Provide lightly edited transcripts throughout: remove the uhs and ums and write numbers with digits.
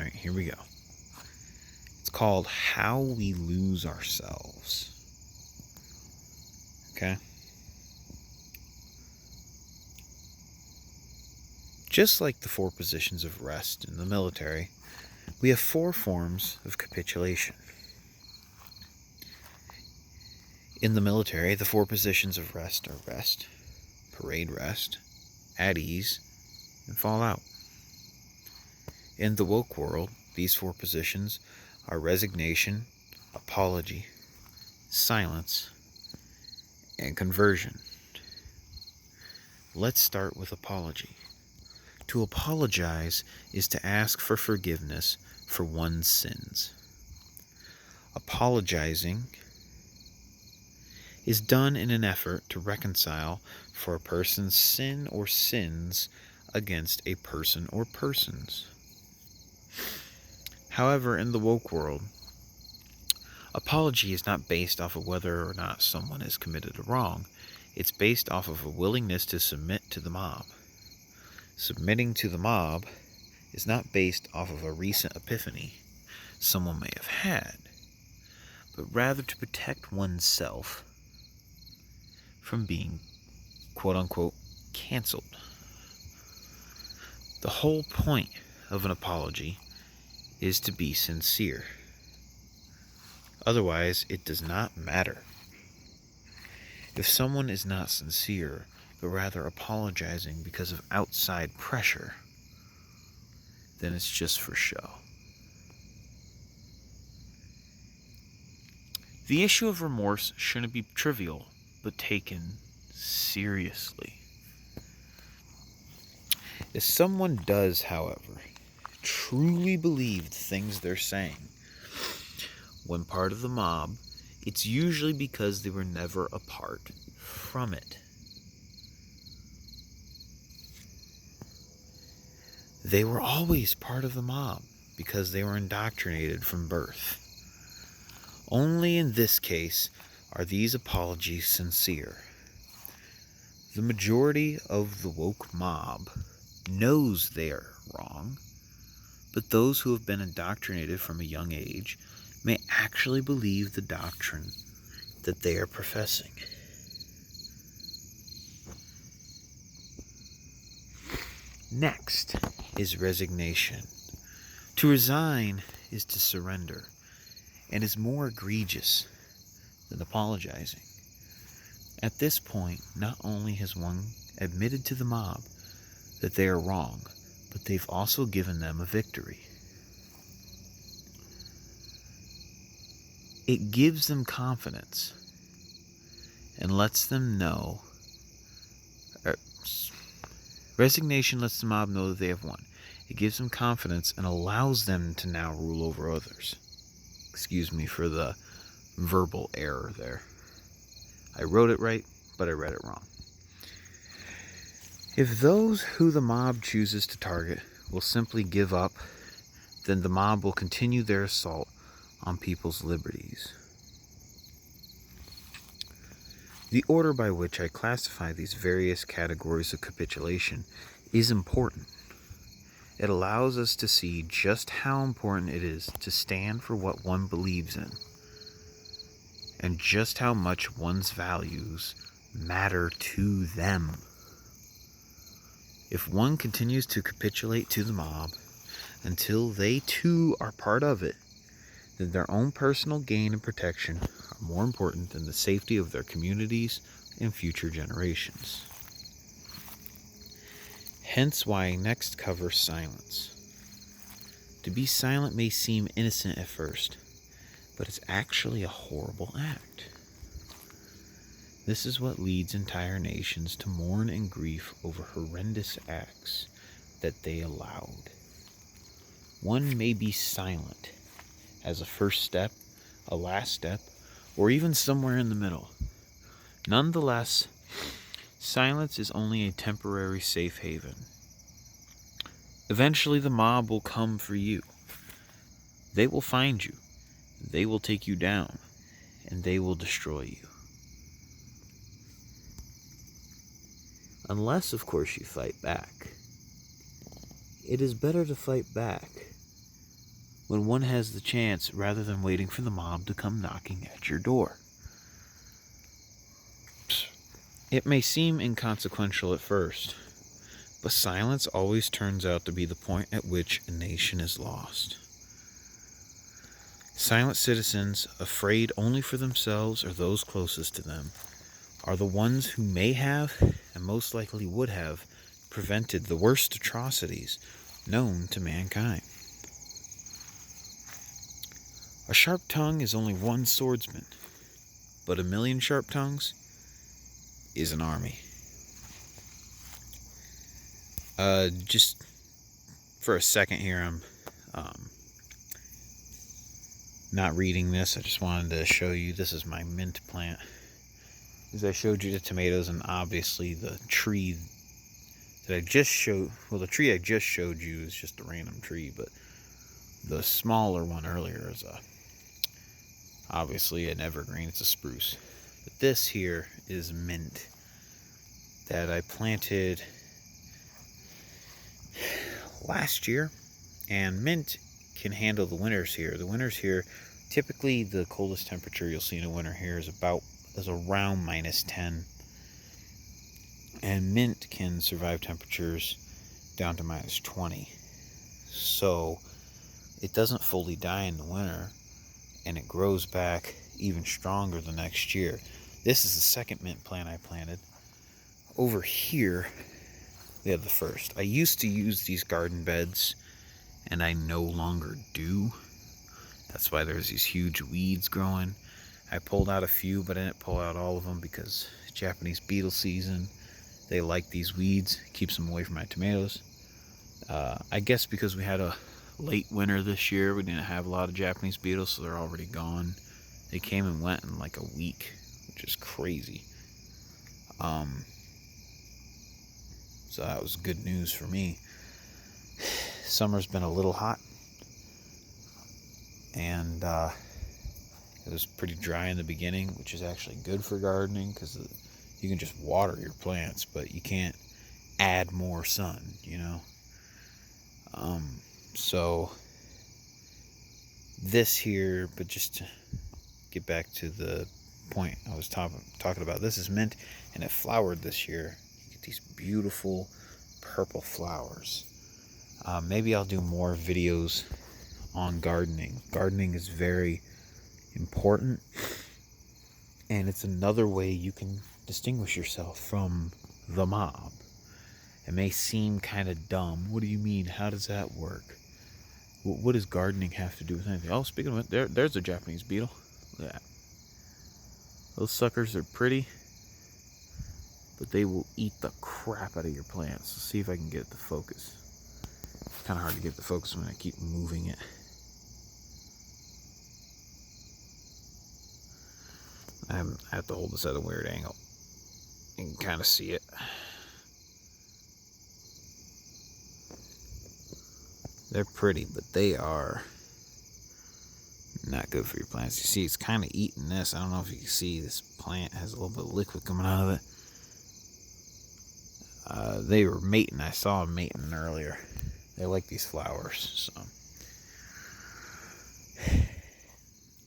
All right, here we go. It's called How We Lose Ourselves. Okay? Just like the 4 positions of rest in the military, we have 4 forms of capitulation. In the military, the 4 positions of rest are rest, parade rest, at ease, and fall out. In the woke world, these 4 positions are resignation, apology, silence, and conversion. Let's start with apology. To apologize is to ask for forgiveness for one's sins. Apologizing is done in an effort to reconcile for a person's sin or sins against a person or persons. However, in the woke world, apology is not based off of whether or not someone has committed a wrong. It's based off of a willingness to submit to the mob. Submitting to the mob is not based off of a recent epiphany someone may have had, but rather to protect oneself from being, quote-unquote, canceled. The whole point of an apology is to be sincere. Otherwise, it does not matter. If someone is not sincere, but rather apologizing because of outside pressure, then it's just for show. The issue of remorse shouldn't be trivial, but taken seriously. If someone does, however, truly believe the things they're saying when part of the mob, it's usually because they were never apart from it. They were always part of the mob because they were indoctrinated from birth. Only in this case are these apologies sincere. The majority of the woke mob knows they are wrong, but those who have been indoctrinated from a young age may actually believe the doctrine that they are professing. Next is resignation. To resign is to surrender, and is more egregious than apologizing. At this point, not only has one admitted to the mob that they are wrong, but they've also given them a victory. It gives them confidence and lets them know. Resignation lets the mob know that they have won. It gives them confidence and allows them to now rule over others. Excuse me for the verbal error there. I wrote it right, but I read it wrong. If those who the mob chooses to target will simply give up, then the mob will continue their assault on people's liberties. The order by which I classify these various categories of capitulation is important. It allows us to see just how important it is to stand for what one believes in, and just how much one's values matter to them. If one continues to capitulate to the mob until they too are part of it, then their own personal gain and protection are more important than the safety of their communities and future generations. Hence why I next cover silence. To be silent may seem innocent at first, but it's actually a horrible act. This is what leads entire nations to mourn and grief over horrendous acts that they allowed. One may be silent as a first step, a last step, or even somewhere in the middle. Nonetheless, silence is only a temporary safe haven. Eventually the mob will come for you. They will find you. They will take you down, and they will destroy you. Unless, of course, you fight back. It is better to fight back when one has the chance rather than waiting for the mob to come knocking at your door. It may seem inconsequential at first, but silence always turns out to be the point at which a nation is lost. Silent citizens, afraid only for themselves or those closest to them, are the ones who may have, and most likely would have, prevented the worst atrocities known to mankind. A sharp tongue is only one swordsman, but a million sharp tongues is an army. Just for a second here, I'm not reading this. I just wanted to show you, this is my mint plant. As I showed you the tomatoes, and obviously the tree that I just showed, well, the tree I just showed you is just a random tree, but the smaller one earlier is obviously an evergreen. It's a spruce. But this here is mint that I planted last year, and mint can handle the winters here. The winters here, typically the coldest temperature you'll see in a winter here is around -10, and mint can survive temperatures down to -20. So it doesn't fully die in the winter, and it grows back even stronger the next year. This is the second mint plant I planted. Over here we have the first. I used to use these garden beds, and I no longer do. That's why there's these huge weeds growing. I pulled out a few, but I didn't pull out all of them because Japanese beetle season, they like these weeds. It keeps them away from my tomatoes. I guess because we had a late winter this year, we didn't have a lot of Japanese beetles, so they're already gone. They came and went in like a week, which is crazy. So that was good news for me. Summer's been a little hot, and it was pretty dry in the beginning, which is actually good for gardening because you can just water your plants, but you can't add more sun, you know. So this here, but just to get back to the point I was talking about, this is mint, and it flowered this year. You get these beautiful purple flowers. Maybe I'll do more videos on gardening. Gardening is very important, and it's another way you can distinguish yourself from the mob. It may seem kind of dumb. What do you mean? How does that work? What does gardening have to do with anything? Oh, speaking of it, there's a Japanese beetle. Look at that. Those suckers are pretty, but they will eat the crap out of your plants. Let's see if I can get it to focus. It's kind of hard to get it to focus when I keep moving it. I have to hold this at a weird angle. You can kind of see it. They're pretty, but they are not good for your plants. You see, it's kind of eating this. I don't know if you can see, this plant has a little bit of liquid coming out of it. They were mating. I saw them mating earlier. They like these flowers. So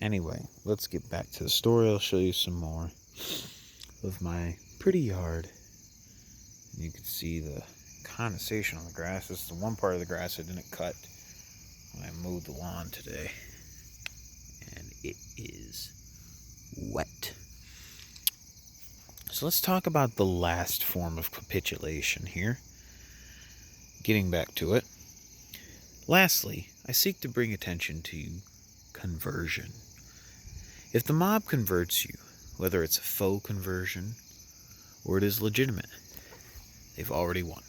anyway, let's get back to the story. I'll show you some more of my pretty yard. You can see the condensation on the grass. This is the one part of the grass I didn't cut when I mowed the lawn today, and it is wet. So let's talk about the last form of capitulation here. Getting back to it. Lastly, I seek to bring attention to conversion. If the mob converts you, whether it's a faux conversion or it is legitimate, they've already won.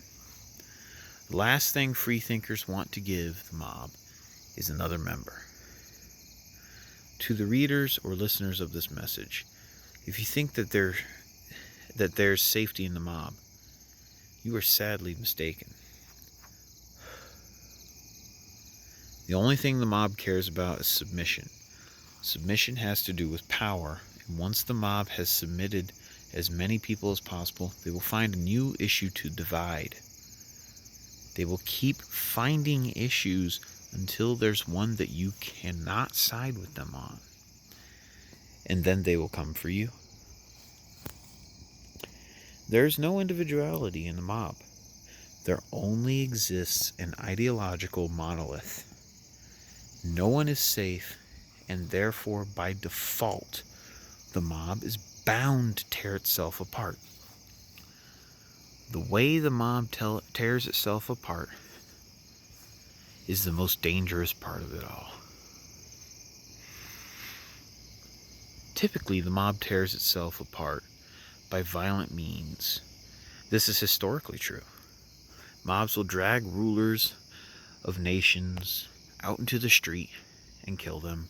The last thing freethinkers want to give the mob is another member. To the readers or listeners of this message, if you think that there's safety in the mob, you are sadly mistaken. The only thing the mob cares about is submission. Submission has to do with power, and once the mob has submitted as many people as possible, they will find a new issue to divide. They will keep finding issues until there's one that you cannot side with them on. And then they will come for you. There's no individuality in the mob. There only exists an ideological monolith. No one is safe, and therefore, by default, the mob is bound to tear itself apart. The way the mob tears itself apart is the most dangerous part of it all. Typically, the mob tears itself apart by violent means. This is historically true. Mobs will drag rulers of nations out into the street and kill them,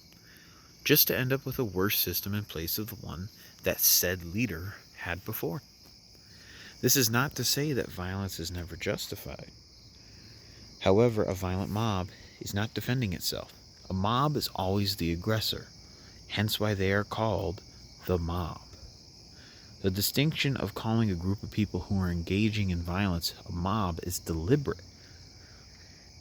just to end up with a worse system in place of the one that said leader had before. This is not to say that violence is never justified. However, a violent mob is not defending itself. A mob is always the aggressor, hence why they are called the mob. The distinction of calling a group of people who are engaging in violence a mob is deliberate.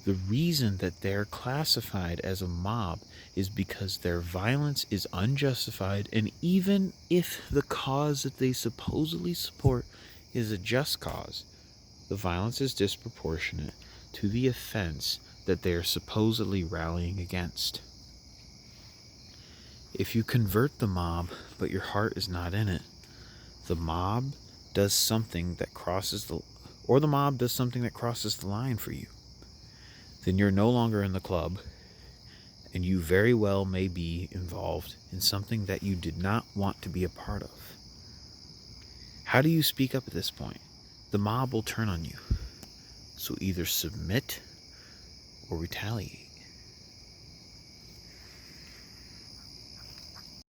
The reason that they're classified as a mob is because their violence is unjustified, and even if the cause that they supposedly support is a just cause, the violence is disproportionate to the offense that they are supposedly rallying against. If you convert the mob, but your heart is not in it, the mob does something that crosses the line for you. Then you're no longer in the club, and you very well may be involved in something that you did not want to be a part of. How do you speak up at this point? The mob will turn on you. So either submit or retaliate.